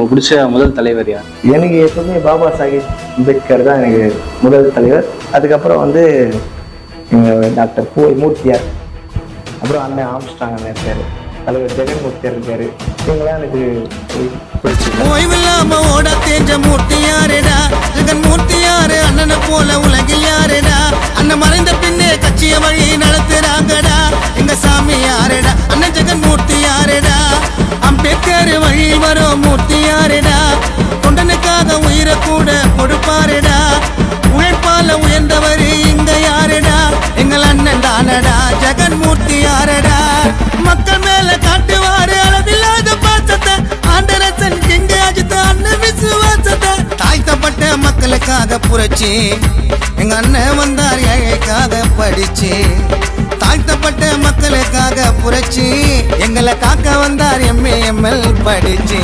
உங்களுக்கு பிடிச்ச முதல் தலைவர் யார்? எனக்கு எப்பவுமே பாபா சாஹேப் அம்பேத்கர் தான் எனக்கு முதல் தலைவர். அதுக்கப்புறம் வந்து டாக்டர் மூர்த்தியார், அப்புறம் அண்ணன் ஆம்ஸ்ட்ராங் அண்ணன் இருக்காரு, தலைவர் ஜெகன்மூர்த்தியார் இருக்காரு. இவங்களாம் எனக்கு பிடிச்சிருக்கு. ஓய்வில்லாம ஓட தேஞ்ச மூர்த்தியாரேடா, ஜெகன்மூர்த்தியாரு அண்ணனை போல உலகில் யாரேடா, அண்ணன் மறைந்த பின்னே கட்சிய வழி நடத்துறாங்கடா எங்க சாமி யாரேடா, அண்ணன் ஜெகன்மூர்த்தியாரேடா. அம்பேத்கர் வழி வரும் மூர்த்தியாரேடா, தொண்டனுக்காக உயிரை கூட கொடுப்பாரேடா, உழைப்பால உயர்ந்தவர் இங்க யாரேடா, எங்கள் அண்ணன் தானடா ஜெகன்மூர்த்தியாரேடா. மக்கள் மேல காட்டுவாரு அளவில்லாத பாசத்தை, ஆண்டரசன் கிங்க அஜித்த அண்ணன் விசுவாசத்தை, தாழ்த்தப்பட்ட மக்களுக்காக புரட்சி எங்க அண்ணன் வந்தார் ஏழைக்காக படிச்சு, தாழ்த்தப்பட்ட மக்களுக்காக புரட்சி எங்களை காக்க வந்தார் MA ML படிச்சு.